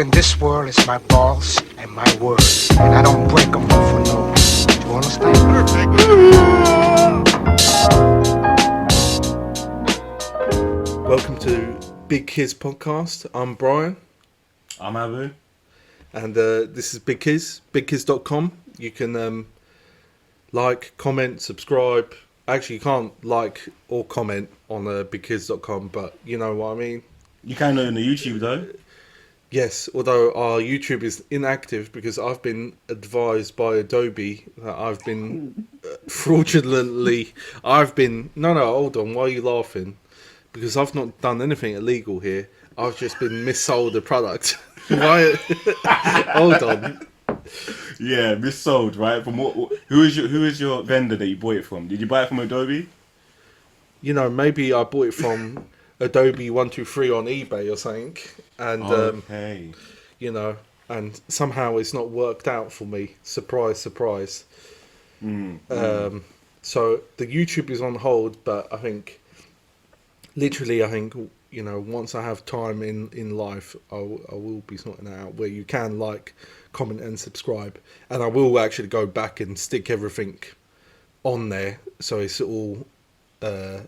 in this world is my balls and my word. And I don't break them for no. Do you understand? Welcome to Big KIZ Podcast. I'm Brian. I'm Abu. And this is Big KIZ, bigkiz.com. You can like, comment, subscribe. Actually, you can't like or comment on bigkiz.com, but you know what I mean. You can on the YouTube though. Yes, although our YouTube is inactive because I've been advised by Adobe that I've been fraudulently... No, hold on. Why are you laughing? Because I've not done anything illegal here. I've just been missold a product. Why? Hold on. Yeah, missold, right? From what? Who is your vendor that you bought it from? Did you buy it from Adobe? You know, maybe I bought it from Adobe 123 on eBay or something, and Okay. you know, and somehow it's not worked out for me. Surprise, surprise. So the YouTube is on hold, but I think, you know, once I have time in life, I will be sorting it out where you can like, comment and subscribe, and I will actually go back and stick everything on there so it's all the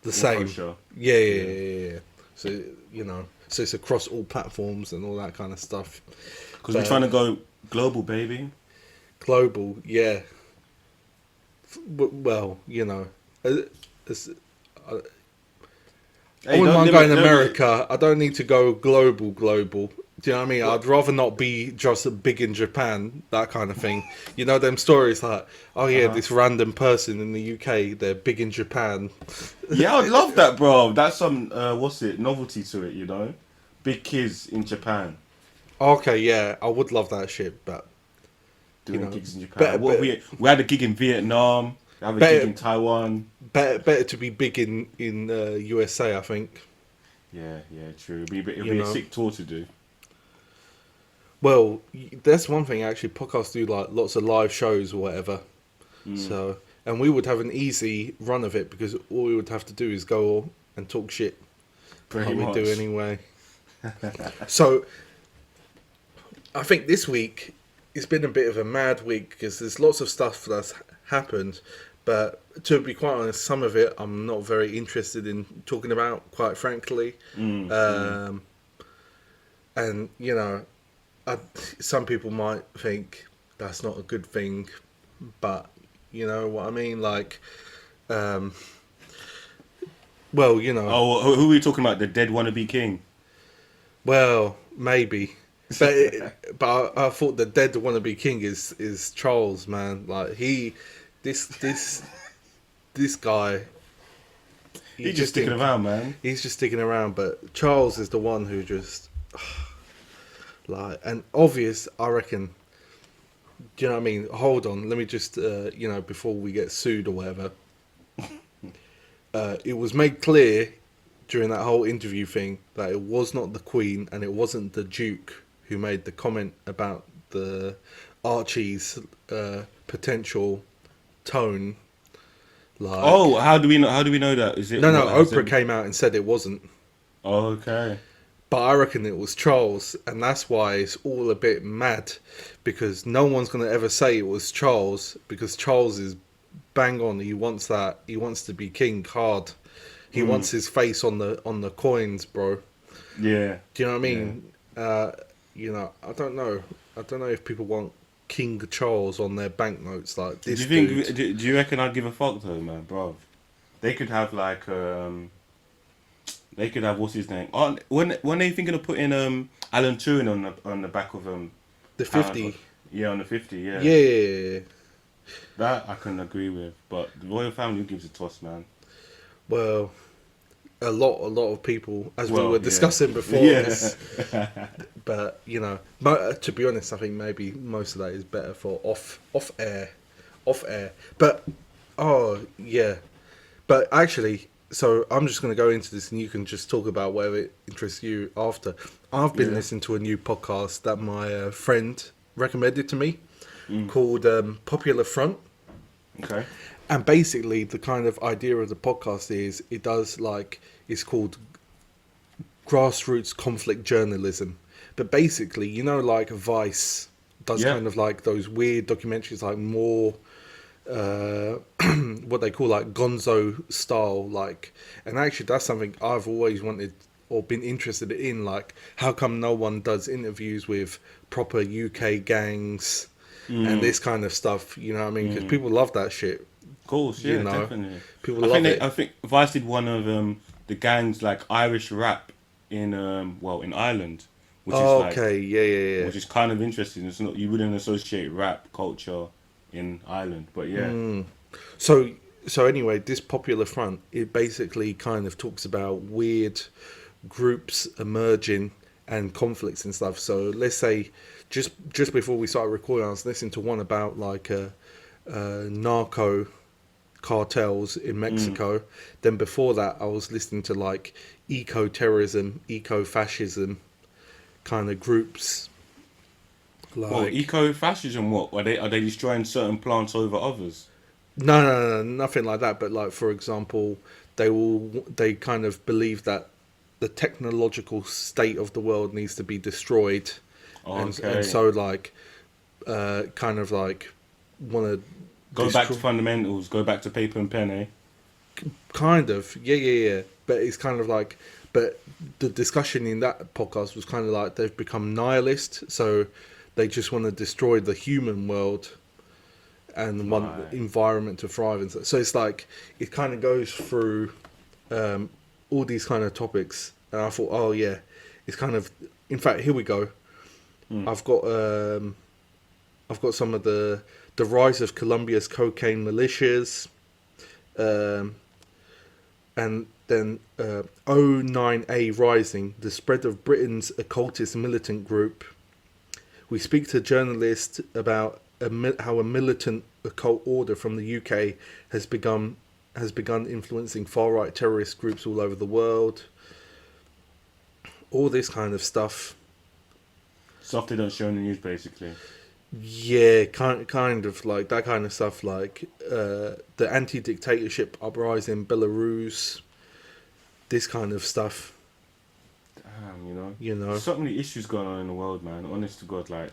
same. Kosher. Yeah. So, you know, so it's across all platforms and all that kind of stuff. Because we're trying to go global, baby. Global, yeah. Well, you know, I wouldn't mind going to America. I don't need to go global. Do you know what I mean? I'd rather not be just big in Japan, that kind of thing. You know, them stories like, oh yeah, this random person in the UK, they're big in Japan. Yeah, I'd love that, bro. That's some novelty to it, you know. Big kids in Japan Okay, yeah, I would love that shit, but doing gigs in Japan. We had a gig in Vietnam. We have a gig in Taiwan. better to be big in USA, I think. Yeah, true. It'll be a sick tour to do. Well, that's one thing actually. Podcasts do like lots of live shows or whatever. So, and we would have an easy run of it because all we would have to do is go and talk shit, Pretty like much. we do anyway. So, I think this week it's been a bit of a mad week because there's lots of stuff that's happened, but to be quite honest, some of it I'm not very interested in talking about, quite frankly. And you know, some people might think that's not a good thing, but you know what I mean? Like, well, you know. Oh, who are we talking about? The dead wannabe king? Well, maybe. But I thought the dead wannabe king is Charles, man. Like, this guy. He's just sticking around, man. He's just sticking around, but Charles is the one who just... like, and obvious, I reckon. Do you know what I mean? Hold on, let me just, you know, before we get sued or whatever. It was made clear during that whole interview thing that it was not the Queen and it wasn't the Duke who made the comment about the Archie's potential tone. Like, oh, how do we know that? Is it no, Oprah came out and said it wasn't. Oh, okay. But I reckon it was Charles, and that's why it's all a bit mad, because no one's going to ever say it was Charles, because Charles is bang on. He wants that. He wants to be king hard. He wants his face on the coins, bro. Yeah. Do you know what I mean? Yeah. You know, I don't know. I don't know if people want King Charles on their banknotes like this. Do you reckon I'd give a fuck though, man, bro? They could have like They could have what's his name? When are you thinking of putting Alan Turing on the back of the 50? Yeah, on the 50. Yeah. Yeah. That I can agree with, but the royal family gives a toss, man. Well, a lot of people, as we were discussing before this. But you know, to be honest, I think maybe most of that is better for off air. But but actually. So I'm just going to go into this and you can just talk about whatever interests you after. I've been listening to a new podcast that my friend recommended to me called Popular Front. Okay. And basically the kind of idea of the podcast is it's called grassroots conflict journalism. But basically, you know, like Vice does Yeah. kind of like those weird documentaries, like more what they call like Gonzo style, like, and actually that's something I've always wanted or been interested in. Like, how come no one does interviews with proper UK gangs and this kind of stuff? You know what I mean? Because people love that shit. Of course, You yeah, know, definitely. people love it. I think Vice did one of the gangs like Irish rap in in Ireland, which is Oh, like okay, yeah. which is kind of interesting. It's not, you wouldn't associate rap culture in Ireland, but yeah. So, so anyway, this Popular Front, it basically kind of talks about weird groups emerging and conflicts and stuff. So let's say just before we started recording, I was listening to one about like narco cartels in Mexico. Then before that, I was listening to like eco-terrorism, eco-fascism kind of groups. Well, Like eco-fascism, what are they destroying certain plants over others? no, nothing like that. But like for example, they kind of believe that the technological state of the world needs to be destroyed, Okay. and so like kind of like want to Go back to fundamentals. Go back to paper and pen, eh? kind of yeah. But it's kind of like, but the discussion in that podcast was kind of like they've become nihilist, so they just want to destroy the human world and want Right. the environment to thrive and so it's like it kind of goes through all these kind of topics, and I thought, oh yeah, it's kind of, in fact, here we go. I've got some of the rise of Colombia's cocaine militias, and then O9A Rising, the spread of Britain's occultist militant group. We speak to journalists about how a militant occult order from the UK has begun influencing far-right terrorist groups all over the world. All this kind of stuff. Stuff they don't show in the news, basically. Yeah, kind of like that kind of stuff, like the anti-dictatorship uprising in Belarus, this kind of stuff. Damn, You know. There's so many issues going on in the world, man. Honest to God, like,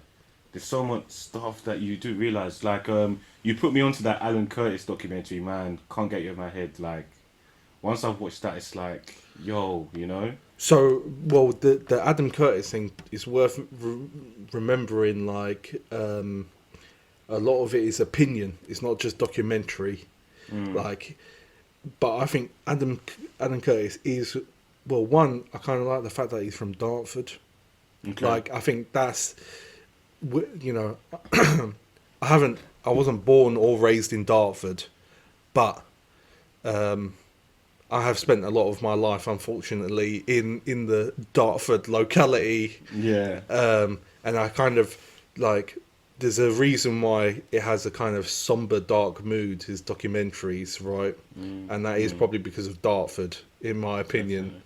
there's so much stuff that you do realize. Like, you put me onto that Alan Curtis documentary, man. Can't get you in my head. Like, once I've watched that, it's like, yo, So, well, the Adam Curtis thing is worth remembering. Like, a lot of it is opinion. It's not just documentary. Like, but I think Adam Curtis is, well, one, I kind of like the fact that he's from Dartford. Okay. Like, I think that's, I wasn't born or raised in Dartford, but I have spent a lot of my life, unfortunately, in the Dartford locality. Yeah. And I kind of like, there's a reason why it has a kind of somber, dark mood, his documentaries, right? And that is probably because of Dartford, in my opinion.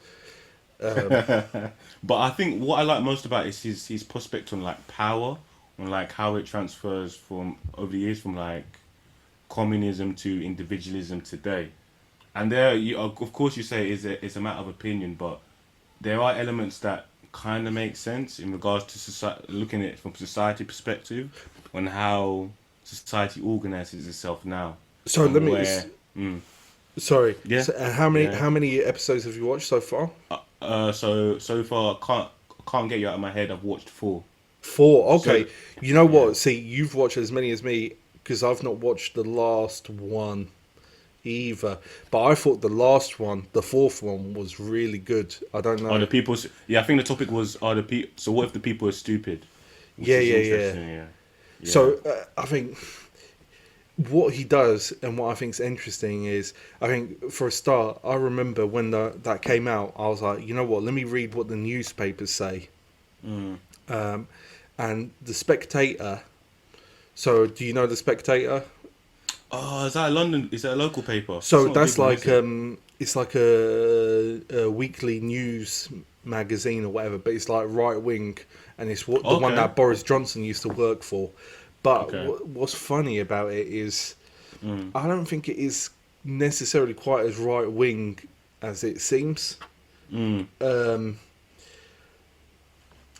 But I think what I like most about it is his prospect on like power, on like how it transfers from over the years from like communism to individualism today. And there, of course, you say it's a matter of opinion, but there are elements that kind of make sense in regards to society, looking at it from society perspective, on how society organizes itself now. So and let me. where- Sorry. Yeah. So, Yeah. how many episodes have you watched so far? So far, can't get you out of my head. I've watched 4. 4. Okay. So- You know what? See, you've watched as many as me because I've not watched the last one either. But I thought the last one, the 4th one, was really good. I don't know. Are the people? Yeah, I think the topic was are the people. So what if the people are stupid? Which is interesting, yeah. So I think what he does and what I think is interesting is, I think for a start, I remember when that came out, I was like, you know what? Let me read what the newspapers say. And the Spectator. So do you know the Spectator? Oh, is that a London? Is that a local paper? So It's not a that's big one, like is it? it's like a weekly news magazine or whatever, but it's like right wing, and it's the one Okay. that Boris Johnson used to work for. But Okay. what's funny about it is, I don't think it is necessarily quite as right wing as it seems.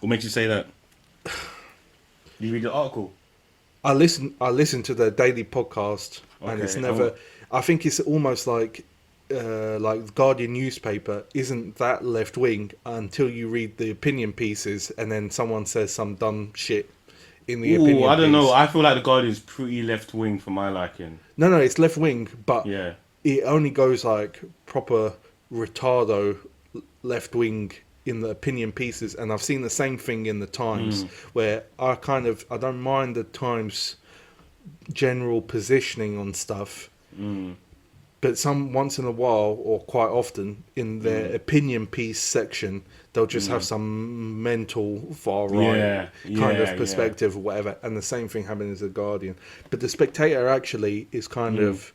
What makes you say that? You read the article. I listen to the daily podcast, and it's Okay, never. I think it's almost like the Guardian newspaper isn't that left wing until you read the opinion pieces, and then someone says some dumb shit in the Ooh, opinion I don't know. piece. I feel like the Guardian's pretty left wing for my liking. No, it's left wing, but Yeah. it only goes like proper retardo left wing in the opinion pieces, and I've seen the same thing in the Times, where I don't mind the Times general positioning on stuff, but some once in a while or quite often in their opinion piece section they'll just have some mental far right kind of perspective or whatever, and the same thing happened as the Guardian. But the Spectator actually is kind of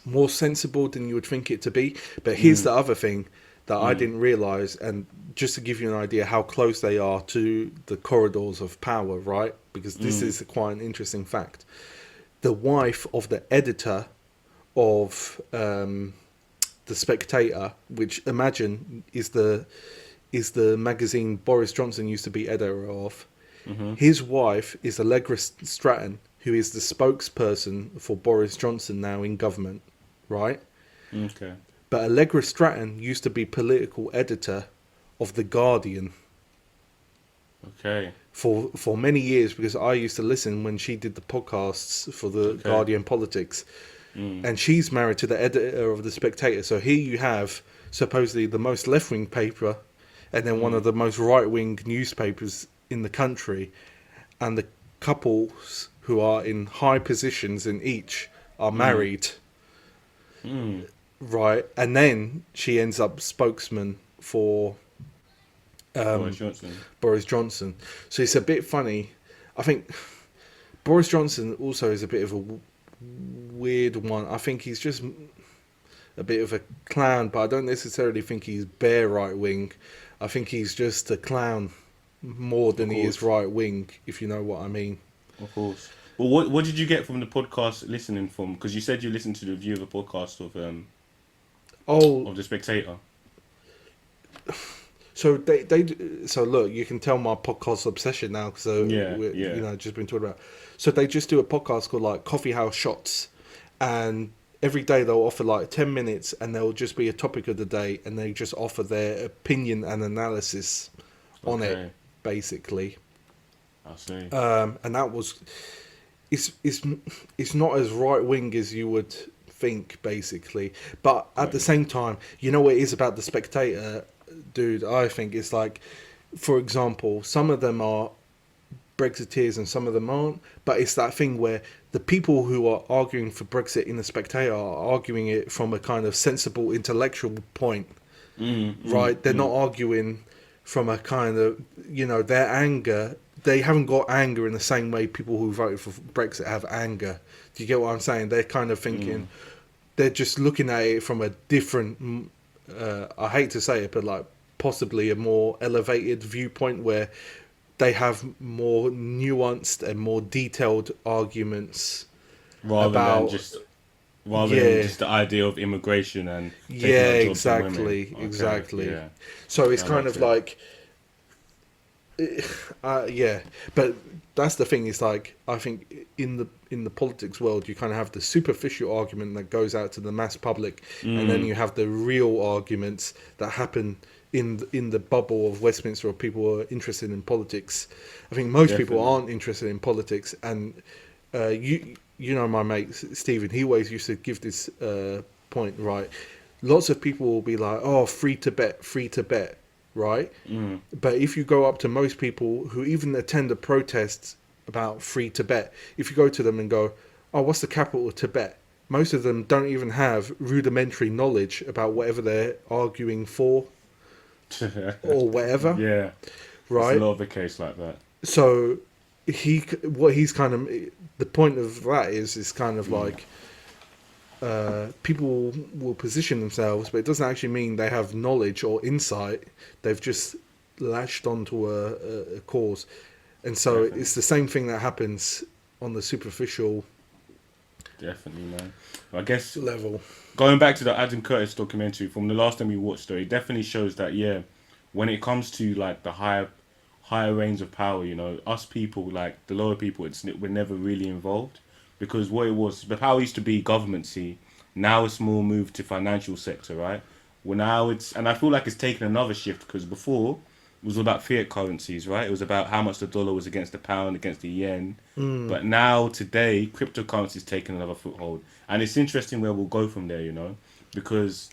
more sensible than you would think it to be. But here's the other thing that I didn't realize, and just to give you an idea how close they are to the corridors of power, right? Because this is quite an interesting fact. The wife of the editor of the Spectator, which imagine is the magazine Boris Johnson used to be editor of. His wife is Allegra Stratton, who is the spokesperson for Boris Johnson now in government, right? Okay. But Allegra Stratton used to be political editor of The Guardian Okay. for many years, because I used to listen when she did the podcasts for The Guardian Politics. And she's married to the editor of The Spectator. So here you have supposedly the most left-wing paper and then one of the most right-wing newspapers in the country. And the couples who are in high positions in each are married. Right. And then she ends up spokesman for Boris Johnson. So it's a bit funny. I think Boris Johnson also is a bit of a weird one. I think he's just a bit of a clown, but I don't necessarily think he's bare right wing. I think he's just a clown more than he is right wing, if you know what I mean. Of course. Well, what did you get from the podcast listening from? Because you said you listened to the review of the podcast of The Spectator. So so look, you can tell my podcast obsession now. So you know, just been talking about. So they just do a podcast called like Coffee House Shots, and every day they'll offer like 10 minutes, and there'll just be a topic of the day, and they just offer their opinion and analysis on it, basically. I see. And that was, it's not as right wing as you would think, basically. But at the same time, you know what it is about the Spectator, dude? I think it's like, for example, some of them are Brexiteers and some of them aren't, but it's that thing where the people who are arguing for Brexit in the Spectator are arguing it from a kind of sensible intellectual point, right? They're not arguing from a kind of, you know, their anger. They haven't got anger in the same way people who voted for Brexit have anger. Do you get what I'm saying? They're kind of thinking, they're just looking at it from a different, I hate to say it, but like possibly a more elevated viewpoint where they have more nuanced and more detailed arguments rather than just the idea of immigration and taking jobs from women. Exactly. Yeah. So it's kind of like, but that's the thing. Is like, I think in the politics world, you kind of have the superficial argument that goes out to the mass public, and then you have the real arguments that happen in the bubble of Westminster, or people who are interested in politics. I think most people aren't interested in politics, and you know my mate Stephen, he always used to give this point, right? Lots of people will be like, oh, free Tibet, right? But if you go up to most people who even attend the protests about free Tibet, if you go to them and go, oh, what's the capital of Tibet? Most of them don't even have rudimentary knowledge about whatever they're arguing for or whatever. Yeah, right. It's a lot of the case like that. So he's kind of, the point of that is kind of like, people will position themselves, but it doesn't actually mean they have knowledge or insight. They've just latched onto a cause. And so it's the same thing that happens on the superficial man. I guess level. Going back to the Adam Curtis documentary from the last time we watched, though, it definitely shows that when it comes to like the higher higher reigns of power. You know, us people, like the lower people, we're never really involved, because what it was, the power used to be governmency. Now it's more moved to financial sector, right? Well, now and I feel like it's taken another shift, because before it was all about fiat currencies, right? It was about how much the dollar was against the pound, against the yen. But now today, cryptocurrency is taking another foothold, and it's interesting where we'll go from there, you know, because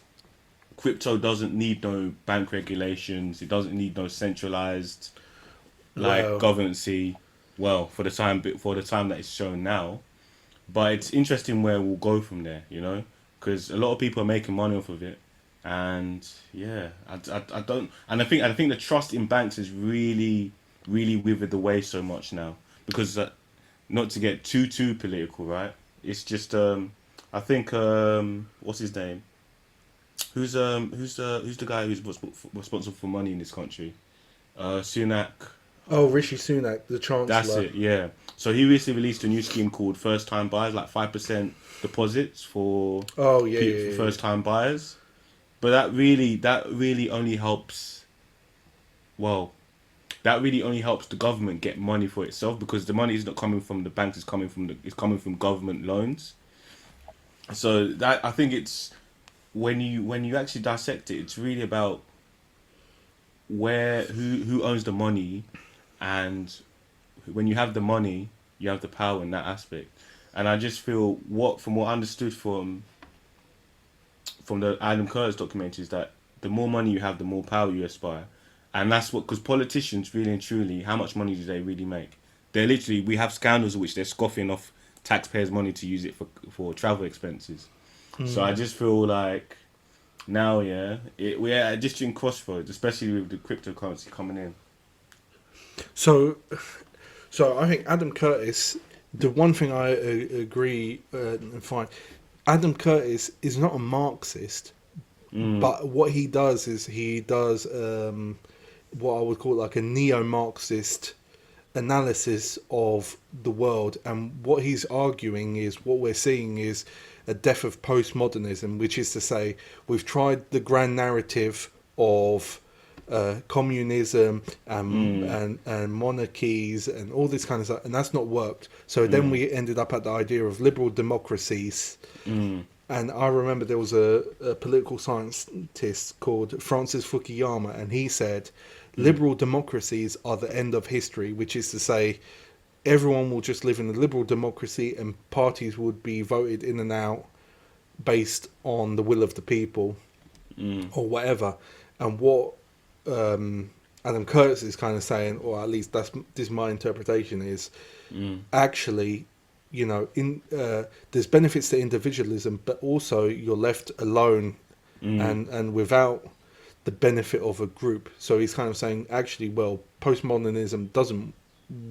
crypto doesn't need no bank regulations. It doesn't need no centralized like Well, governancy. Well, for the time that it's shown now, but it's interesting where we'll go from there, you know, because a lot of people are making money off of it, and yeah, I don't, and I think the trust in banks is really withered away so much now, because not to get too political, right? It's just I think what's his name? Who's the guy who's responsible for money in this country? Sunak. oh, Rishi Sunak, the That's Chancellor. it. Yeah. So he recently released a new scheme called first time buyers, like 5% deposits for Oh, yeah, yeah, for yeah. first time buyers. But that really only helps. Well, that really only helps the government get money for itself, because the money is not coming from the banks; it's coming from government loans. So that, I think it's, when you actually dissect it, it's really about who owns the money, and when you have the money, you have the power in that aspect. And I just feel, from what I understood from the Adam Curtis documentary, is that the more money you have, the more power you aspire. And that's what, because politicians, really and truly, how much money do they really make? They're literally, we have scandals in which they're scoffing off taxpayers' money to use it for travel expenses. So I just feel like now, we're at a distinct crossroads, especially with the cryptocurrency coming in. So, so I think Adam Curtis. The one thing I agree and find, Adam Curtis is not a Marxist, but what he does is he does what I would call like a neo-Marxist analysis of the world, and what he's arguing is, what we're seeing is a death of postmodernism, which is to say we've tried the grand narrative of communism and monarchies and all this kind of stuff, and that's not worked. So then we ended up at the idea of liberal democracies. And I remember there was a political scientist called Francis Fukuyama, and he said liberal democracies are the end of history, which is to say everyone will just live in a liberal democracy, and parties would be voted in and out based on the will of the people or whatever. And what Adam Curtis is kind of saying, or at least this is my interpretation, is actually, you know, there's benefits to individualism, but also you're left alone and without the benefit of a group. So he's kind of saying, actually, well, postmodernism doesn't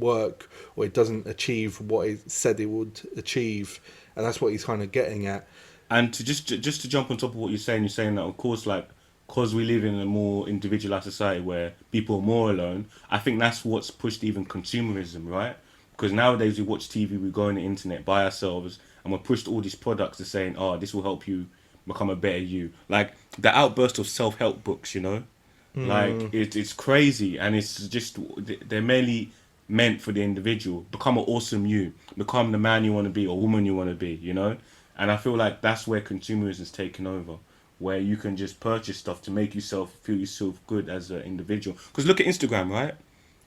work, or it doesn't achieve what it said it would achieve, and that's what he's kind of getting at. And to just to jump on top of what you're saying that, of course, like, because we live in a more individualized society where people are more alone, I think that's what's pushed even consumerism, right? Because nowadays we watch TV, we go on the internet by ourselves, and we're pushed all these products to saying, oh, this will help you become a better you. Like the outburst of self-help books, you know? Like it's crazy, and it's just, they're mainly meant for the individual. Become an awesome you, become the man you want to be or woman you want to be, you know? And I feel like that's where consumerism is taking over, where you can just purchase stuff to make yourself feel yourself good as an individual. Because look at Instagram, right?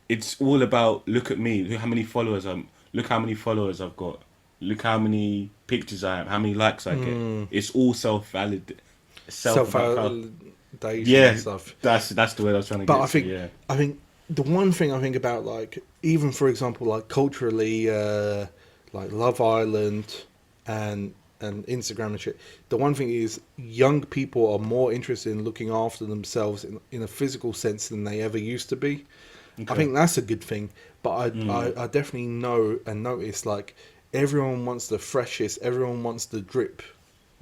It's all about, look at me, look how many followers look how many followers I've got, look how many pictures I have, how many likes I get. It's all self-validation And stuff. That's the way I was trying to But get I think, to, yeah. I think the one thing I think about, like, even for example, like culturally, like Love Island and Instagram and shit. The one thing is, young people are more interested in looking after themselves in a physical sense than they ever used to be. Okay. I think that's a good thing. But I definitely know and notice, like, everyone wants the freshest, everyone wants the drip,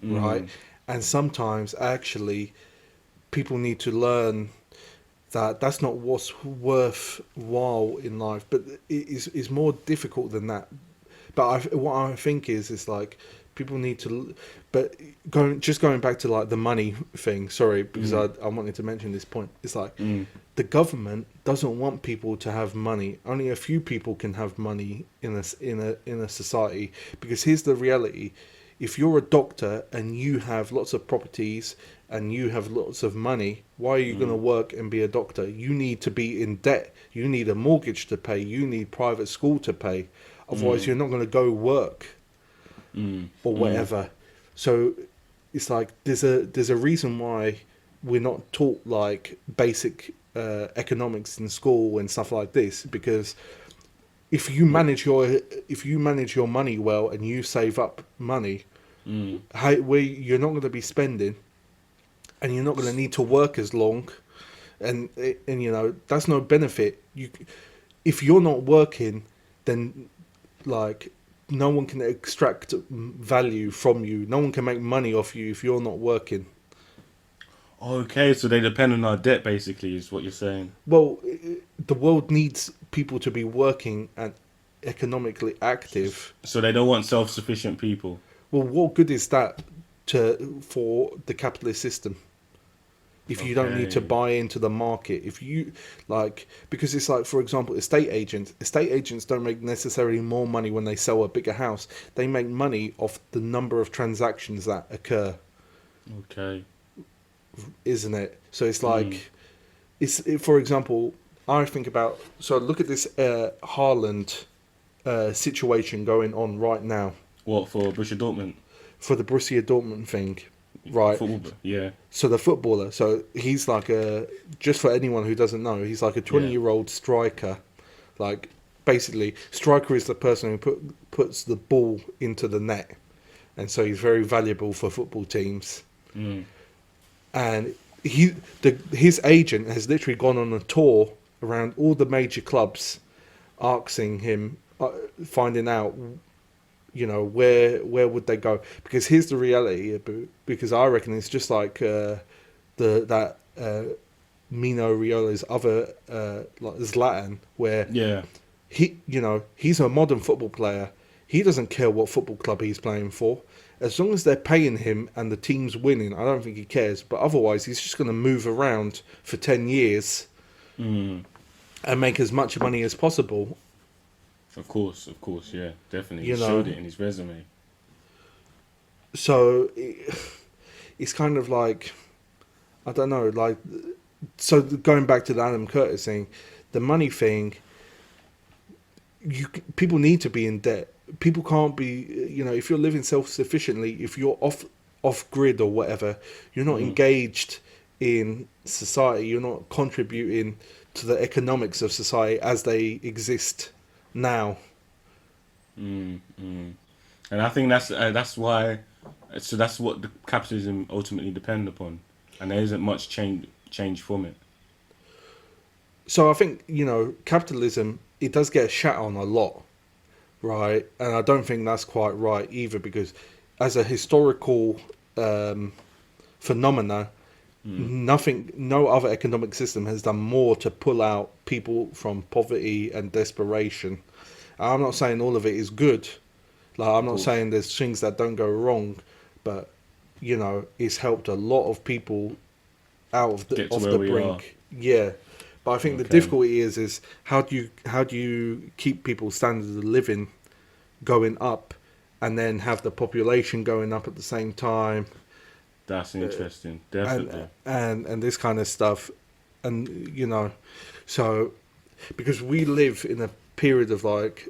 right? And sometimes actually people need to learn that that's not what's worthwhile in life, but it's more difficult than that. But what I think is like, people need to, but going back to like the money thing. Sorry, because I wanted to mention this point. It's like the the government doesn't want people to have money. Only a few people can have money in a society, because here's the reality: if you're a doctor and you have lots of properties and you have lots of money, why are you going to work and be a doctor? You need to be in debt. You need a mortgage to pay. You need private school to pay. Otherwise, you're not going to go work or whatever. So it's like there's a reason why we're not taught like basic economics in school and stuff like this, because if you manage your money well and you save up money, you're not going to be spending, and you're not going to need to work as long, and you know that's no benefit. If you're not working, then like no one can extract value from you. No one can make money off you if you're not working. Okay, so they depend on our debt, basically, is what you're saying. Well, the world needs people to be working and economically active. So they don't want self-sufficient people. Well, what good is that for the capitalist system? If you don't need to buy into the market, if you like, because it's like, for example, estate agents don't make necessarily more money when they sell a bigger house. They make money off the number of transactions that occur. Okay. Isn't it? So it's like, for example, I think about, so look at this Haaland situation going on right now. What, for Borussia Dortmund? For the Borussia Dortmund thing, right? Football, yeah. So the footballer, so he's like just for anyone who doesn't know, he's like a 20-year-old striker. Like, basically, striker is the person who puts the ball into the net. And so he's very valuable for football teams. And his agent has literally gone on a tour around all the major clubs, asking him, finding out, you know, where would they go? Because here's the reality. Because I reckon it's just like Mino Raiola's other like Zlatan, where he's a modern football player. He doesn't care what football club he's playing for. As long as they're paying him and the team's winning, I don't think he cares. But otherwise, he's just going to move around for 10 years and make as much money as possible. Of course, yeah, definitely. You He know, showed it in his resume. So it's kind of like, I don't know, like, so going back to the Adam Curtis thing, the money thing, people need to be in debt. People can't be, you know, if you're living self-sufficiently, if you're off grid or whatever, you're not engaged in society, you're not contributing to the economics of society as they exist now. And I think that's why, so that's what the capitalism ultimately depend upon, and there isn't much change from it. So I think, you know, capitalism, it does get shat on a lot, right? And I don't think that's quite right either, because as a historical phenomena, no other economic system has done more to pull out people from poverty and desperation. I'm not saying all of it is good. Like, I'm not saying there's things that don't go wrong, but, you know, it's helped a lot of people out of the brink. Yeah. But I think the difficulty is how do you keep people's standards of living going up, and then have the population going up at the same time? That's interesting, definitely. And this kind of stuff, and you know, so because we live in a period of like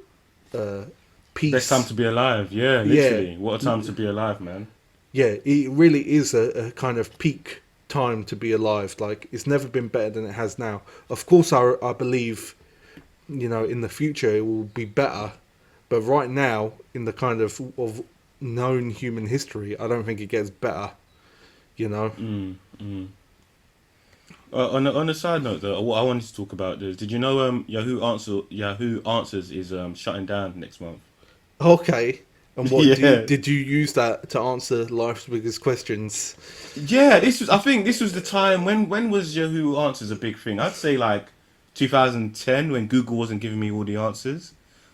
peace. Best time to be alive, yeah, literally. What a time to be alive, man. Yeah, it really is a kind of peak time to be alive. Like, it's never been better than it has now. Of course, I believe, you know, in the future it will be better, but right now, in the kind of known human history, I don't think it gets better. You know. On a side note, though, what I wanted to talk about is, did you know Yahoo Answers is shutting down next month? Okay. And what did you use that to answer life's biggest questions? Yeah, I think this was the time when was Yahoo Answers a big thing? I'd say like 2010, when Google wasn't giving me all the answers.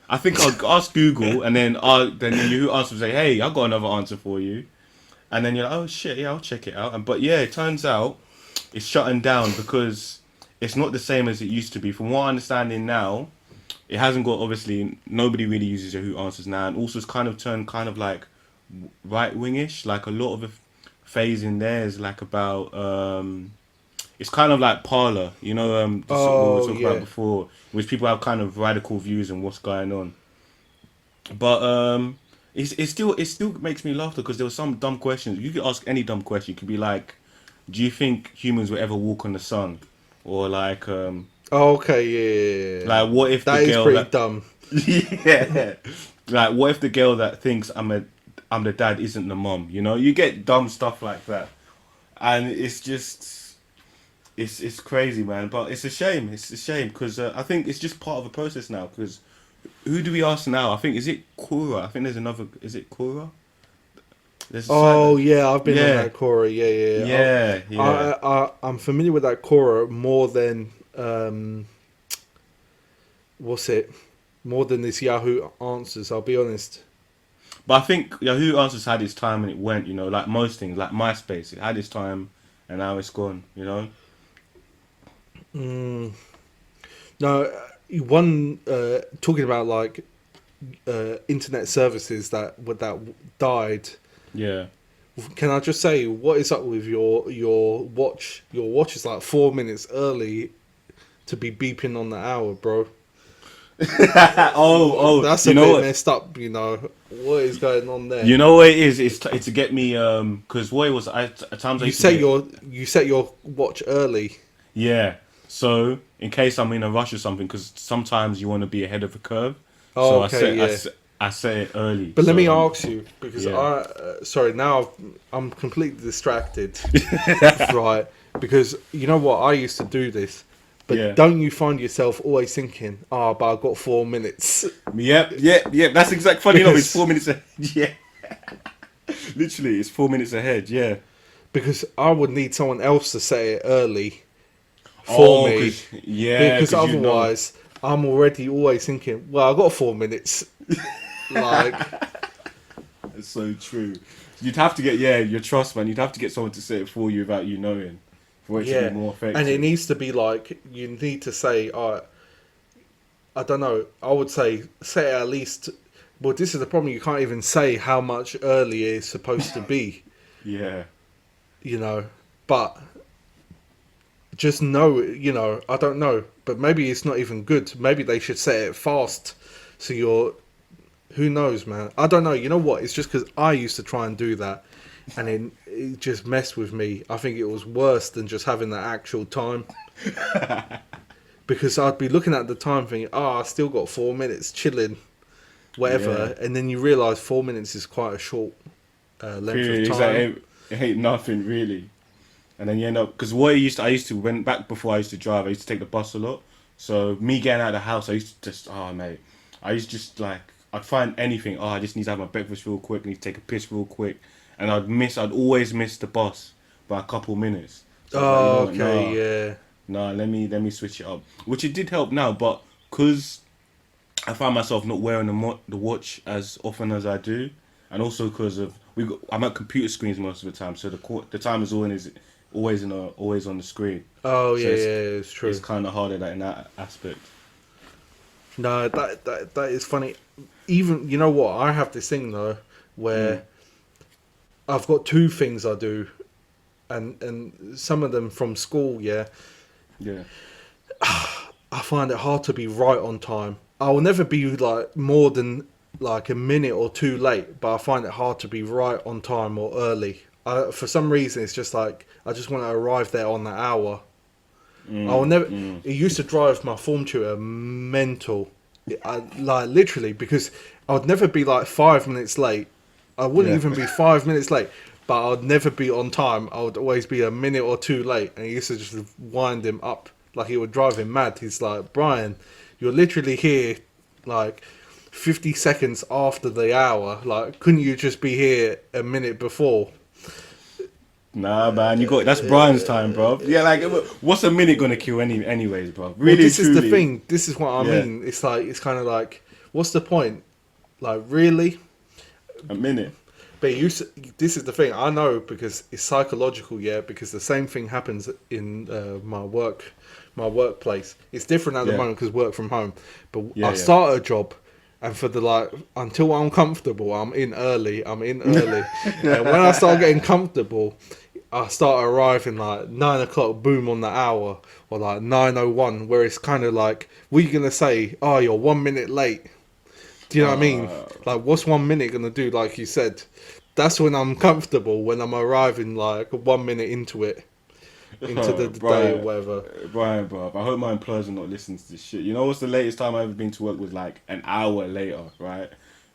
I think I'd ask Google, and then Yahoo Answers would say, "Hey, I got another answer for you," and then you're like, "Oh shit, yeah, I'll check it out." But yeah, it turns out it's shutting down because it's not the same as it used to be. From what I'm understanding now, it hasn't got, obviously nobody really uses Yahoo Answers now, and also it's kind of turned kind of like right wingish. Like a lot of the phase in there is like about it's kind of like Parler, you know, what we were talking about before, which people have kind of radical views on what's going on. But it still makes me laugh because there were some dumb questions. You could ask any dumb question. You could be like, do you think humans will ever walk on the sun? Or like Oh, okay, yeah. like what if that the is girl pretty that dumb. yeah, like what if the girl that thinks I'm the dad isn't the mom? You know, you get dumb stuff like that, and it's just it's crazy, man. But it's a shame. It's a shame because I think it's just part of the process now. Because who do we ask now? I think is it Cora? I think there's another. Is it Cora? Yeah, I've been on that Quora. Yeah. I'm familiar with that Quora more than what's it? More than this Yahoo Answers. I'll be honest. But I think Yahoo Answers had its time and it went. You know, like most things, like MySpace, it had its time and now it's gone. You know. No, one talking about like internet services that died. Yeah. Can I just say, what is up with your watch? Your watch is like 4 minutes early to be beeping on the hour, bro. That's a bit messed up. You know what is going on there? You know what it is? It's to get me because what it was. At times you set your watch early. Yeah. So in case I'm in a rush or something, because sometimes you want to be ahead of the curve. Oh, so okay, I say it early. But let me ask you, because sorry, now I'm completely distracted, right? Because you know what, I used to do this, but don't you find yourself always thinking, but I've got 4 minutes? Yep. That's exactly funny enough. It's 4 minutes ahead. Yeah. Literally, it's 4 minutes ahead. Yeah. Because I would need someone else to set it early for me. Because otherwise, I'm already always thinking, well, I've got 4 minutes. Like, it's so true. You'd have to get your trust, man. You'd have to get someone to say it for you without you knowing, for it to be more effective. And it needs to be like, you need to say, I don't know. I would say set it at least. Well, this is the problem. You can't even say how much earlier it's supposed to be. Yeah. You know, but just know. You know, I don't know, but maybe it's not even good. Maybe they should set it fast, so you're. Who knows, man? I don't know. You know what? It's just because I used to try and do that, and then it just messed with me. I think it was worse than just having the actual time. Because I'd be looking at the time thinking, I still got 4 minutes chilling, whatever. Yeah. And then you realise 4 minutes is quite a short length of time. It ain't nothing, really. And then you end up... Because what I used to, when back before I used to drive, I used to take the bus a lot. So me getting out of the house, I used to just... mate. I used to just like... I'd find anything. I just need to have my breakfast real quick. I need to take a piss real quick. And I'd always miss the bus by a couple minutes. So yeah. Nah, let me switch it up. Which it did help now, but because I found myself not wearing the watch as often as I do, and also because I'm at computer screens most of the time, so the time is always on the screen. Oh so yeah, it's true. It's kind of harder in that aspect. No, that is funny. Even, you know what, I have this thing though where I've got two things I do, and some of them from school. Yeah. I find it hard to be right on time. I will never be like more than like a minute or two late, but I find it hard to be right on time or early. For some reason, it's just like I just want to arrive there on the hour. I will never. It used to drive my form tutor mental, like literally, because I would never be like 5 minutes late. I wouldn't even be 5 minutes late, but I'd never be on time. I would always be a minute or two late, and he used to just wind him up. Like, it would drive him mad. He's like, Brian, you're literally here like 50 seconds after the hour. Like, couldn't you just be here a minute before? Nah, man, that's Brian's time, bro. Yeah, like, what's a minute gonna kill anyways, bro? Really, well, this truly. is the thing. This is what I mean. It's like, it's kind of like, what's the point? Like, really? A minute. But this is the thing. I know because it's psychological, yeah. Because the same thing happens in my workplace. It's different at the Yeah. moment because work from home. But Yeah, I start a job, and for the until I'm comfortable, I'm in early. And when I start getting comfortable, I start arriving like 9 o'clock, boom on the hour, or like 9:01, where it's kind of like, what are you gonna say? Oh, you're 1 minute late. Do you know what I mean? Like, what's 1 minute gonna do? Like you said, that's when I'm comfortable, when I'm arriving like 1 minute into the day or Brian, whatever. Brian, bro, I hope my employers are not listening to this shit. You know what's the latest time I've ever been to work was like an hour later, right?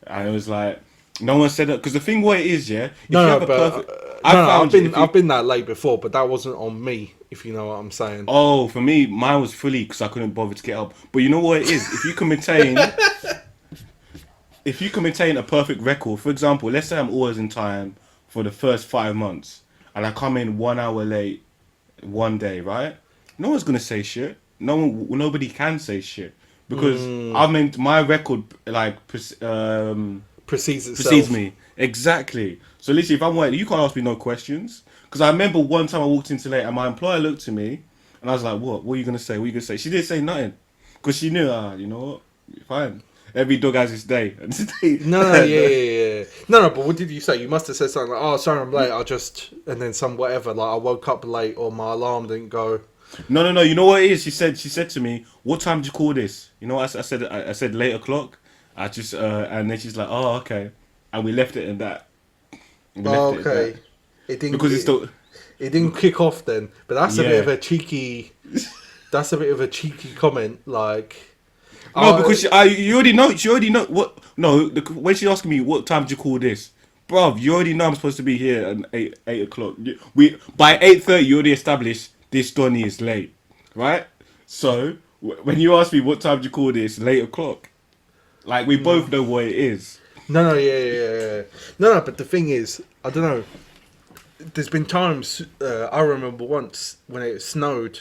And it was like, no one said that. Because the thing what it is, yeah, if you No, have no, a but perfect... I've been that late before, but that wasn't on me. If you know what I'm saying. Oh, for me, mine was fully because I couldn't bother to get up. But you know what it is? If you can maintain a perfect record, for example, let's say I'm always in time for the first 5 months, and I come in 1 hour late one day, right? No one's gonna say shit. Nobody can say shit because I mean my record like Precedes itself. precedes me exactly. So literally, if I'm waiting, you can't ask me no questions. Because I remember one time I walked into late, and my employer looked at me, and I was like, "What? What are you gonna say? What are you gonna say?" She didn't say nothing because she knew, you know what? Fine. Every dog has its day. And today, No, yeah. No, but what did you say? You must have said something like, "Oh, sorry, I'm late. And then some whatever. Like I woke up late, or my alarm didn't go." No. You know what it is? She said to me, "What time did you call this?" You know what I said? I said late o'clock. I just and then she's like, "Oh, okay," and we left it in that. We left it at Okay. that. It didn't. Because it's still It didn't kick off then. But that's a bit Yeah. of a cheeky. That's a bit of a cheeky comment. Like. no, because you already know. She already know what. No, when she's asking me what time did you call this, bruv, you already know I'm supposed to be here at eight o'clock. We by 8:30 you already established this Donny is late, right? So when you ask me what time did you call this, late o'clock. Like we both know what it is. No, yeah. No, but the thing is, I don't know. There's been times I remember once when it snowed,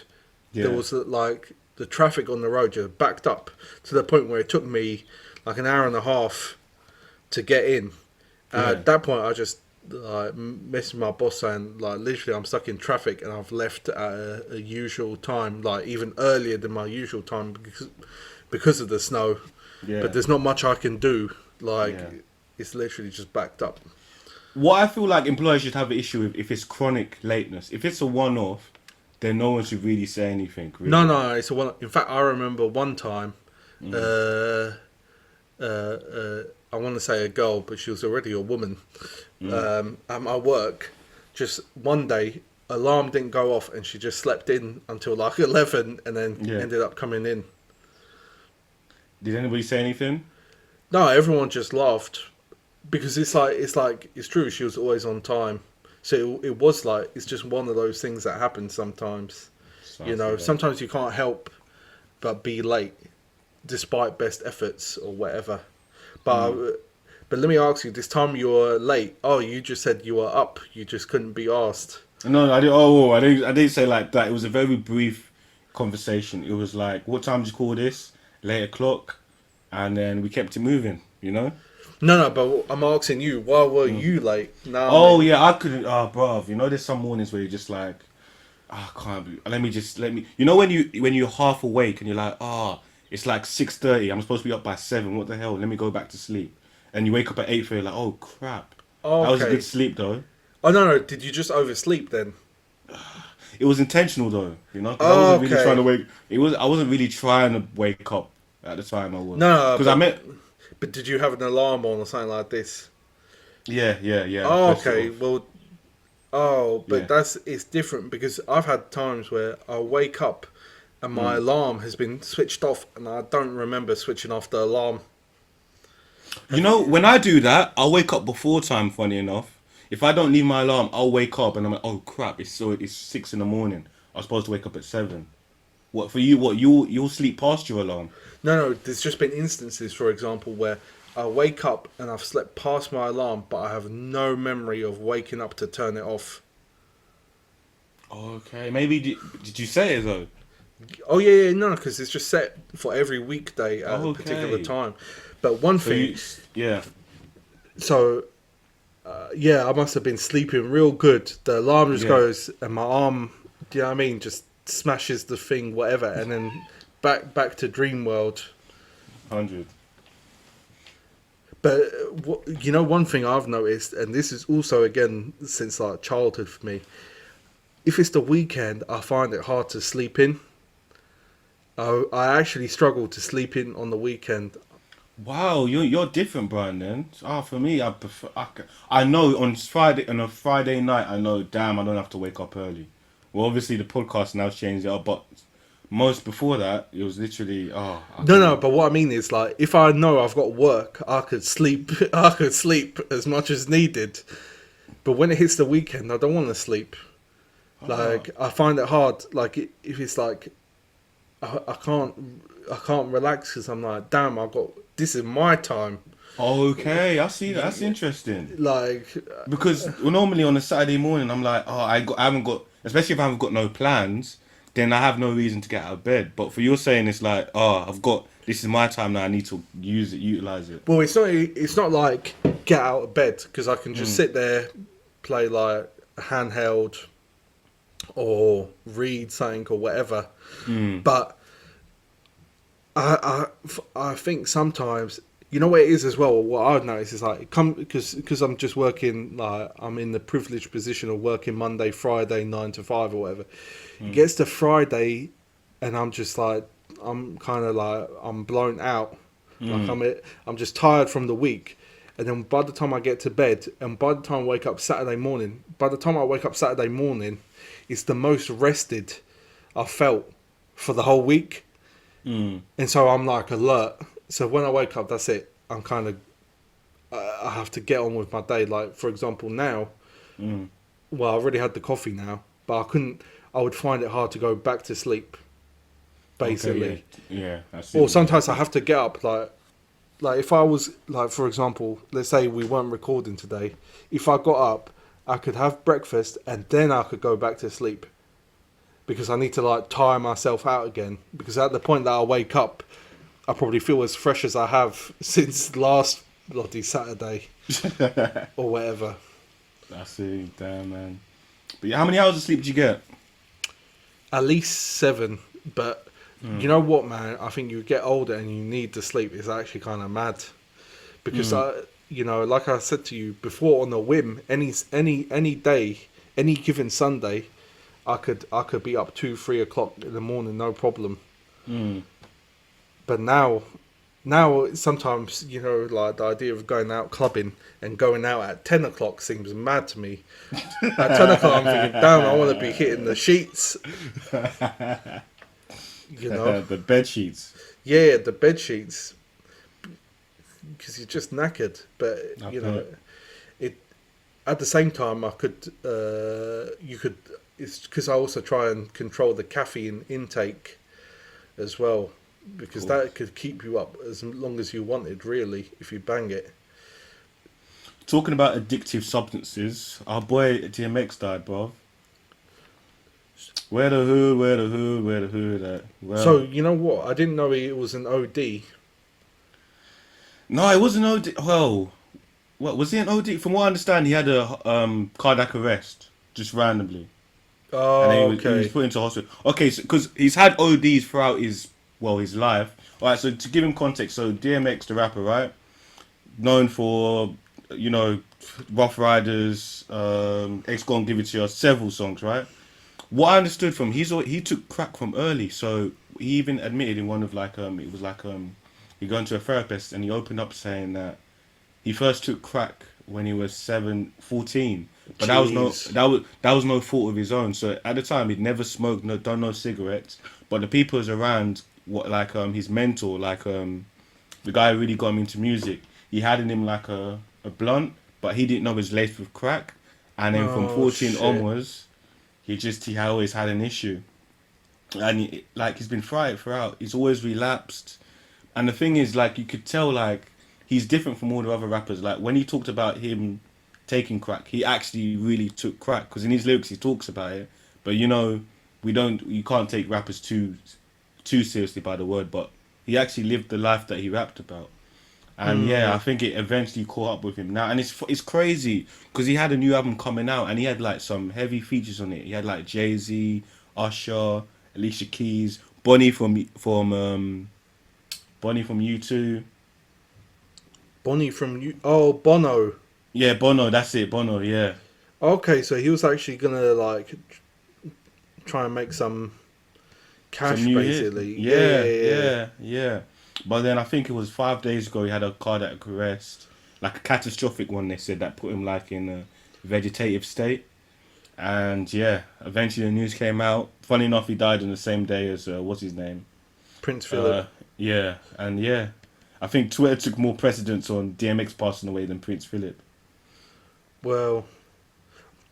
Yeah. there was like the traffic on the road just backed up to the point where it took me like an hour and a half to get in. At that point, I just messaged my boss saying like literally I'm stuck in traffic and I've left at a usual time, like even earlier than my usual time because of the snow. Yeah. But there's not much I can do. Like Yeah. it's literally just backed up. What I feel like employers should have an issue with if it's chronic lateness. If it's a one-off, then no one should really say anything. Really. No, it's a one. In fact, I remember one time, I want to say a girl, but she was already a woman. At my work, just one day, alarm didn't go off, and she just slept in until like 11, and then ended up coming in. Did anybody say anything? No, everyone just laughed because it's true. She was always on time, so it was like it's just one of those things that happen sometimes. You know, sometimes you can't help but be late, despite best efforts or whatever. But let me ask you: this time you were late. Oh, you just said you were up. You just couldn't be asked. No, I didn't. Oh, I didn't say like that. It was a very brief conversation. It was like, "What time did you call this?" 8 o'clock, and then we kept it moving. You know. No, but I'm asking you, why were you late? No. Oh yeah, I couldn't. Oh, bruv, you know, there's some mornings where you're just like, I can't be. Let me. You know when you're half awake and you're like, it's like 6:30. I'm supposed to be up by 7. What the hell? Let me go back to sleep. And you wake up at 8:30. Like, oh crap. Oh, That was a okay. good sleep though. Oh no, did you just oversleep then? It was intentional though, you know. 'Cause I Oh, wasn't really okay. trying to wake. I wasn't really trying to wake up at the time. I was. No, Because I meant. But did you have an alarm on or something like this? Yeah. Oh, Pressed it okay. off. Well, but Yeah. it's different because I've had times where I wake up and my alarm has been switched off and I don't remember switching off the alarm. You know, when I do that, I'll wake up before time. Funny enough, if I don't leave my alarm, I'll wake up and I'm like, oh crap! It's 6 in the morning. I was supposed to wake up at 7. What for you? What you'll sleep past your alarm? No, there's just been instances, for example, where I wake up and I've slept past my alarm, but I have no memory of waking up to turn it off. Okay, maybe did you say it though? Oh yeah, no, because it's just set for every weekday at a Okay. particular time. But one So thing, yeah, so Yeah, I must have been sleeping real good. The alarm just Yeah, goes, and my arm, do you know what I mean, just smashes the thing, whatever, and then back to dream world. 100. But one thing I've noticed, and this is also again since like childhood for me, if it's the weekend, I find it hard to sleep in. I actually struggle to sleep in on the weekend. Wow, you're different, Brian. Then, for me, I prefer. I know on a Friday night, I know. Damn, I don't have to wake up early. Well, obviously the podcast now changed it up, but most before that, it was literally I No, couldn't. but what I mean is like if I know I've got work, I could sleep. I could sleep as much as needed. But when it hits the weekend, I don't want to sleep. Oh, Like I find it hard. Like if it's like I can't relax because I'm like, damn, I got this is my time. okay, I see that. That's interesting. Like Because normally on a Saturday morning, I'm like, I haven't got, especially if I haven't got no plans, then I have no reason to get out of bed. But for you saying, it's like, this is my time now. I need to utilize it. well, it's not like get out of bed because I can just sit there, play like handheld or read something or whatever. But I think sometimes you know what it is as well. What I've noticed is like come because I'm just working like I'm in the privileged position of working Monday, Friday, 9 to 5 or whatever. It gets to Friday, and I'm just like I'm kind of like I'm blown out. Like I'm just tired from the week. And then by the time I get to bed, and by the time I wake up Saturday morning, it's the most rested I've felt for the whole week. And so I'm like alert. So when I wake up, that's it. I'm kind of, I have to get on with my day. Like, for example, now, well, I already had the coffee now, but I would find it hard to go back to sleep, Okay, basically. yeah, I see. Or sometimes I have to get up, like if I was, like, for example, let's say we weren't recording today. If I got up, I could have breakfast and then I could go back to sleep. Because I need to like tire myself out again. Because at the point that I wake up, I probably feel as fresh as I have since last bloody Saturday or whatever. I see. Damn, man. But yeah, how many hours of sleep did you get? At least 7. But you know what, man? I think you get older and you need to sleep. It's actually kind of mad. Because like I said to you before, on a whim, any day, any given Sunday, I could be up 2-3 o'clock in the morning, no problem. But now sometimes like the idea of going out clubbing and going out at 10 o'clock seems mad to me. At 10 o'clock, I'm thinking, damn, I want to be hitting the sheets. You know, The bed sheets. yeah, the bed sheets because you're just knackered. But I you know, bet. it at the same time I could you could. It's because I also try and control the caffeine intake as well, because Cool. that could keep you up as long as you wanted, really, if you bang it. Talking about addictive substances, our boy DMX died, bro. Where the hood, where the hood, where the hood at? So Well, you know what? I didn't know it was an OD. no, it wasn't OD. Well, what was he an OD? From what I understand, he had a cardiac arrest just randomly, and then Oh, he was okay. put into hospital. Okay, so because he's had ODs throughout his life. All right, so to give him context, so DMX, the rapper, right, known for you know Rough Riders, X Gon Give It To Us, several songs, right. What I understood from he took crack from early, so he even admitted in one of like it was like he going to a therapist and he opened up saying that he first took crack when he was 14, but Jeez. that was no fault of his own. So at the time he'd never smoked, no done no cigarettes, but the people was around what like his mentor, like the guy who really got him into music. He had in him like a blunt, but he didn't know it was laced with crack, and then from Oh 14 shit. onwards he had always had an issue, and like he's been fried throughout. He's always relapsed, and the thing is, like you could tell, like he's different from all the other rappers. Like when he talked about him taking crack, he actually really took crack because in his lyrics he talks about it. But you can't take rappers too seriously by the word. But he actually lived the life that he rapped about. And yeah, I think it eventually caught up with him now, and it's crazy because he had a new album coming out, and he had like some heavy features on it. He had like Jay-Z, Usher, Alicia Keys, Bonnie from U2. Bonnie from you. Oh, Bono. Yeah, Bono. That's it, Bono. Yeah, Okay, so he was actually gonna like try and make some some cash, new hit. basically. Yeah, Yeah, yeah, yeah. yeah, yeah. But then I think it was 5 days ago he had a cardiac arrest, like a catastrophic one. They said that put him like in a vegetative state. And yeah, eventually the news came out. Funny enough, he died on the same day as what's his name? Prince Uh, Philip. yeah, and yeah, I think Twitter took more precedence on DMX passing away than Prince Philip. Well,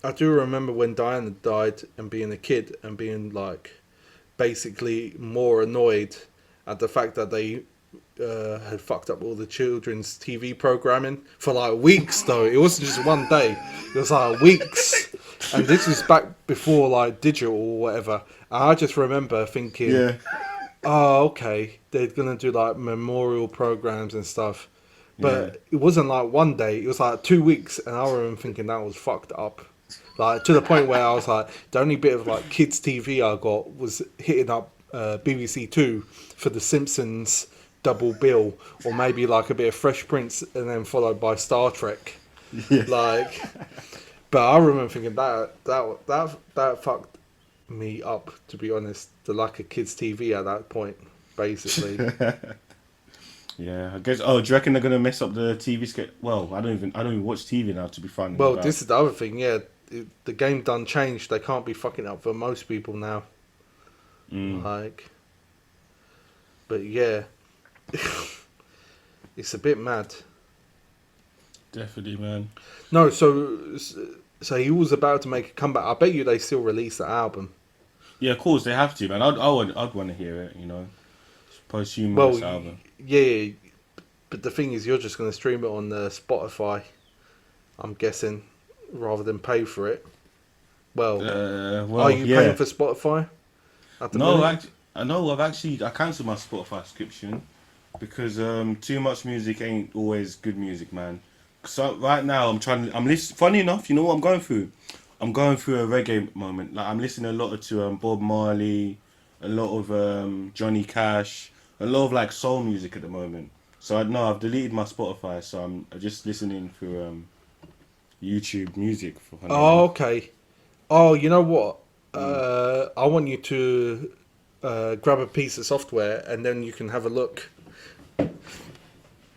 I do remember when Diana died and being a kid and being like basically more annoyed at the fact that they had fucked up all the children's TV programming for like weeks. Though it wasn't just one day; it was like weeks. And this was back before like digital or whatever. And I just remember thinking, Yeah, "Oh, okay, they're gonna do like memorial programs and stuff." yeah, But it wasn't like one day; it was like 2 weeks, and I remember thinking that was fucked up. Like to the point where I was like, the only bit of like kids TV I got was hitting up BBC Two for The Simpsons double bill, or maybe like a bit of Fresh Prince, and then followed by Star Trek. yeah. Like, but I remember thinking that fucked me up, to be honest. The lack of kids TV at that point, basically. Yeah, I guess. Oh, do you reckon they're gonna mess up the TV skit? Well, I don't even watch TV now. To be frank Well, about. this is the other thing. Yeah, the game done changed. They can't be fucking up for most people now. Mm, Like, but yeah, it's a bit mad. definitely, man. No, so he was about to make a comeback. I bet you they still release the album. Yeah, of course they have to, man. I'd want to hear it. You know, Well, posthumous album. yeah, but the thing is, you're just going to stream it on Spotify, I'm guessing, rather than pay for it. Well, Well, are you yeah. paying for Spotify at the No, minute? I know. I cancelled my Spotify subscription because too much music ain't always good music, man. So right now I'm listening. Funny enough, you know what I'm going through? I'm going through a reggae moment. Like I'm listening a lot to Bob Marley, a lot of Johnny Cash, a lot of like soul music at the moment. So I know I've deleted my Spotify, so I'm just listening through YouTube music for. Funny Oh, enough. okay. Oh, you know what? Mm. I want you to grab a piece of software and then you can have a look.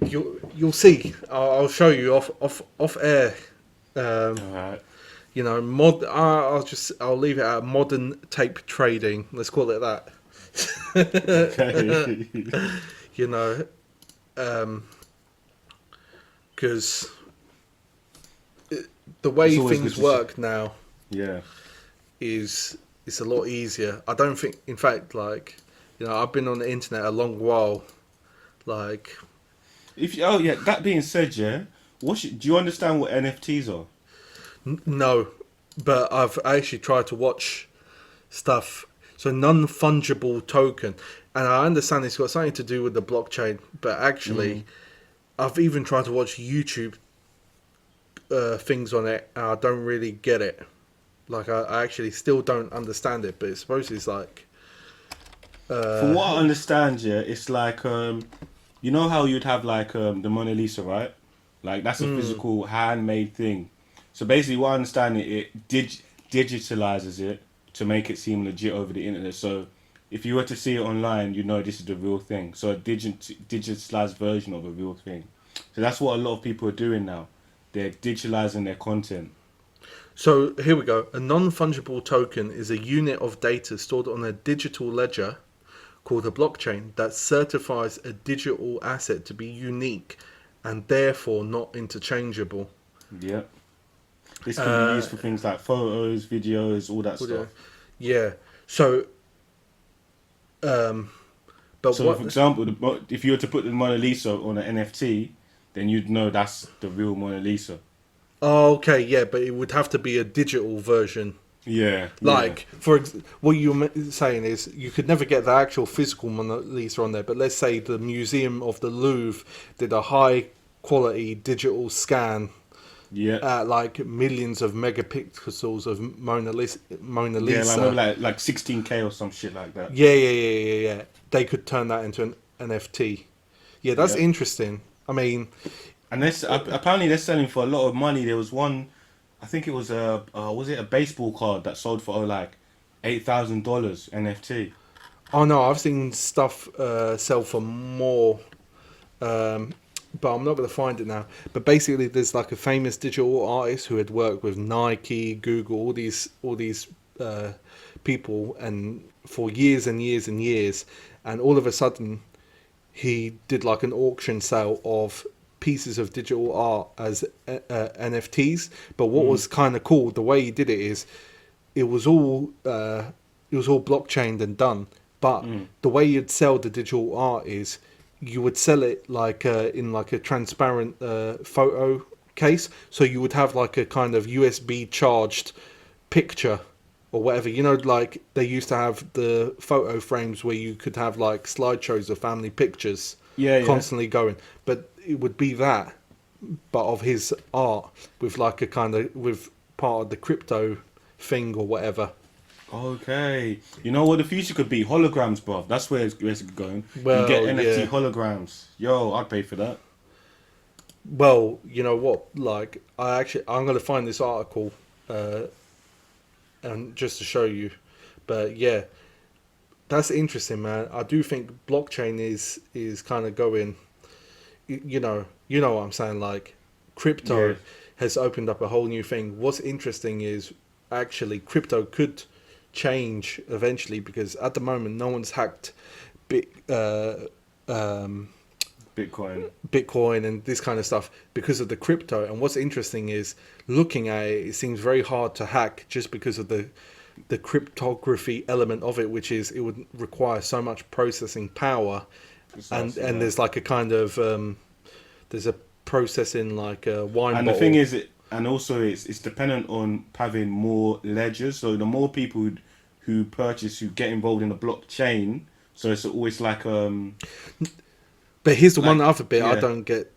You'll see. I'll show you off air. All right. You know, I'll leave it at modern tape trading. Let's call it that. Okay. You know, because the way It's always good things to work now Yeah. is it's a lot easier. I don't think, in fact, like, you know, I've been on the internet a long while. Like, Oh yeah. That being said, yeah. Do you understand what NFTs are? no, but I've actually tried to watch stuff. So non-fungible token, and I understand it's got something to do with the blockchain. But actually, I've even tried to watch YouTube things on it, and I don't really get it. Like I actually still don't understand it. But it's supposed to, it's like From what I understand, yeah, it's like you know how you'd have like the Mona Lisa, right? Like that's a physical handmade thing. So basically, what I understand it digitalizes it to make it seem legit over the internet. So if you were to see it online, you know this is the real thing. So a digitalized version of a real thing. So that's what a lot of people are doing now. They're digitalizing their content. So here we go. A non-fungible token is a unit of data stored on a digital ledger called a blockchain that certifies a digital asset to be unique and therefore not interchangeable. Yeah. This can be used for things like photos, videos, all that stuff. Yeah. So, but So, what? for example, if you were to put the Mona Lisa on an NFT, then you'd know that's the real Mona Lisa. Oh, okay, yeah, but it would have to be a digital version. Yeah. Like, what you're saying is you could never get the actual physical Mona Lisa on there, but let's say the Museum of the Louvre did a high quality digital scan yeah. at like millions of megapixels of Mona Lisa. Yeah, like maybe like 16K or some shit like that. Yeah. They could turn that into an NFT. Yeah, that's Yeah. interesting. I mean, And apparently they're selling for a lot of money. There was one, I think it was was it a baseball card that sold for like $8,000 NFT. oh no, I've seen stuff sell for more, but I'm not going to find it now. But basically, there's like a famous digital artist who had worked with Nike, Google, all these people, and for years and years and years, and all of a sudden, he did like an auction sale of pieces of digital art as NFTs. But what was kind of cool, the way he did it is, it was all blockchained and done. But the way you'd sell the digital art is you would sell it like in like a transparent photo case. So you would have like a kind of USB charged picture or whatever. You know, like they used to have the photo frames where you could have like slideshows of family pictures constantly going. But it would be that, but of his art with like a kind of with part of the crypto thing or whatever. Okay. You know what the future could be? Holograms, bruv. That's where it's going. Well, you get NFT yeah. holograms. Yo, I'd pay for that. Well, you know what? Like, I'm going to find this article, and just to show you. But yeah, that's interesting, man. I do think blockchain is kind of going. You know what I'm saying. Like, crypto Yeah. has opened up a whole new thing. What's interesting is actually crypto could change eventually because at the moment no one's hacked Bitcoin and this kind of stuff because of the crypto. And what's interesting is looking at it, it seems very hard to hack just because of the cryptography element of it, which is it would require so much processing power. And there's like a kind of there's a processing like a wine And bottle. the thing is, it's dependent on having more ledgers. So the more people who purchase, who get involved in the blockchain, so it's always like But here's the like, one other bit I yeah. don't get.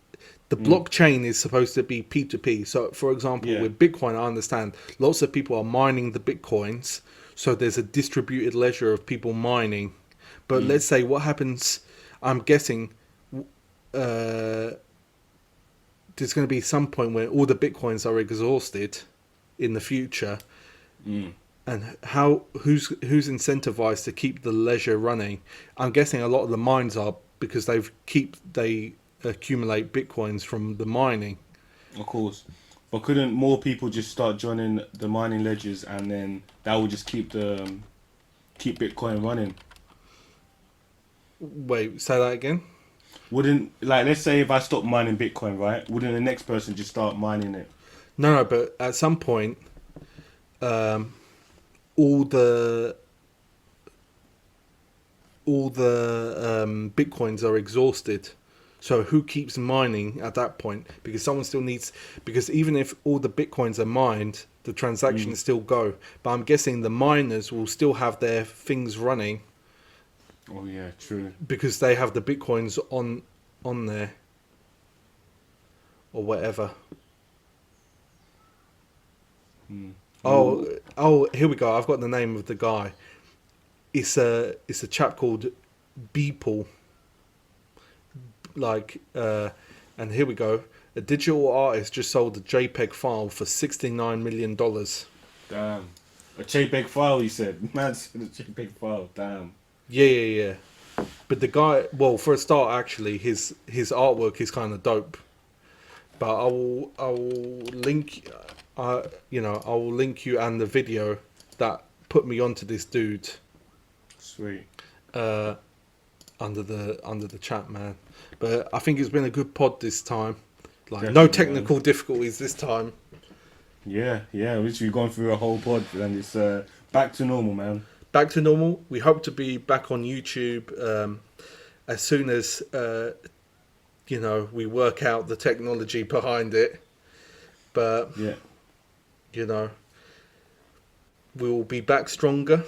The blockchain is supposed to be P2P. So, for example, Yeah. with Bitcoin, I understand lots of people are mining the Bitcoins. So there's a distributed ledger of people mining. But let's say what happens, I'm guessing there's going to be some point where all the Bitcoins are exhausted in the future. And who's incentivized to keep the ledger running? I'm guessing a lot of the mines are because they accumulate bitcoins from the mining. Of course. But couldn't more people just start joining the mining ledgers and then that would just keep Bitcoin running? Wait, say that again? Wouldn't, like, let's say if I stop mining Bitcoin, right? Wouldn't the next person just start mining it? No, but at some point, all the bitcoins are exhausted. So who keeps mining at that point? Because someone still needs. Because even if all the bitcoins are mined, the transactions still go. But I'm guessing the miners will still have their things running Oh yeah, true. because they have the bitcoins on there or whatever. Oh, here we go. I've got the name of the guy. It's a chap called Beeple. And here we go. A digital artist just sold a JPEG file for $69 million. Damn. A JPEG file, you said. Man said a JPEG file. Damn. Yeah. But the guy, well, for a start, actually, his artwork is kind of dope. But I will link, I will link you and the video that put me onto this dude. Sweet. Under the chat, man. But I think it's been a good pod this time. Like Definitely, no technical difficulties this time. Yeah. We've gone through a whole pod and it's back to normal, man. Back to normal. We hope to be back on YouTube as soon as we work out the technology behind it. But Yeah. we'll be back stronger.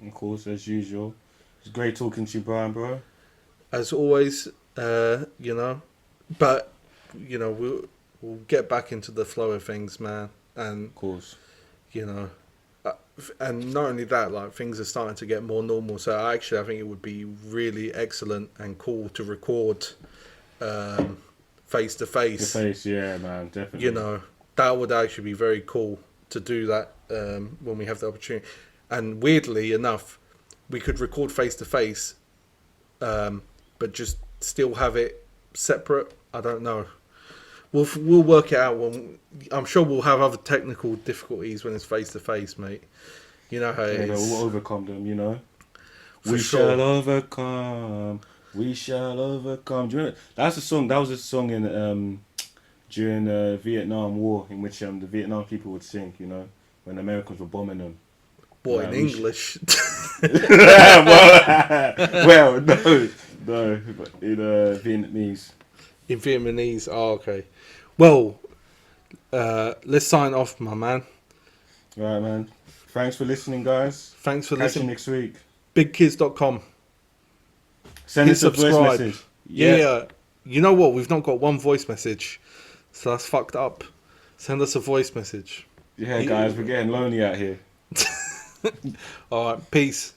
Of course, as usual. It's great talking to you, Brian, bro. As always, you know, but, you know, we'll get back into the flow of things, man. And, Of course. you know, and not only that, like, things are starting to get more normal. So actually, I think it would be really excellent and cool to record face to face. The face, yeah, man, definitely. You know, that would actually be very cool to do that when we have the opportunity. And weirdly enough, we could record face to face, but just still have it separate. I don't know. We'll work it out. I'm sure we'll have other technical difficulties when it's face to face, mate. You know how it is. We'll overcome them, you know. For we sure. shall overcome. We shall overcome. Do you know, that's a song. That was a song in during the Vietnam War, in which the Vietnam people would sing. You know, when the Americans were bombing them. What, in English? well, no, but in Vietnamese. In Vietnamese. Oh, okay. Well, let's sign off, my man. Right, man. Thanks for listening, guys. Thanks for Catch listening. you next week. BigKiz.com. Send Hit us a voice subscribe. message. Yeah. You know what? We've not got one voice message. So that's fucked up. Send us a voice message. Yeah, guys, we're getting lonely out here. All right. Peace.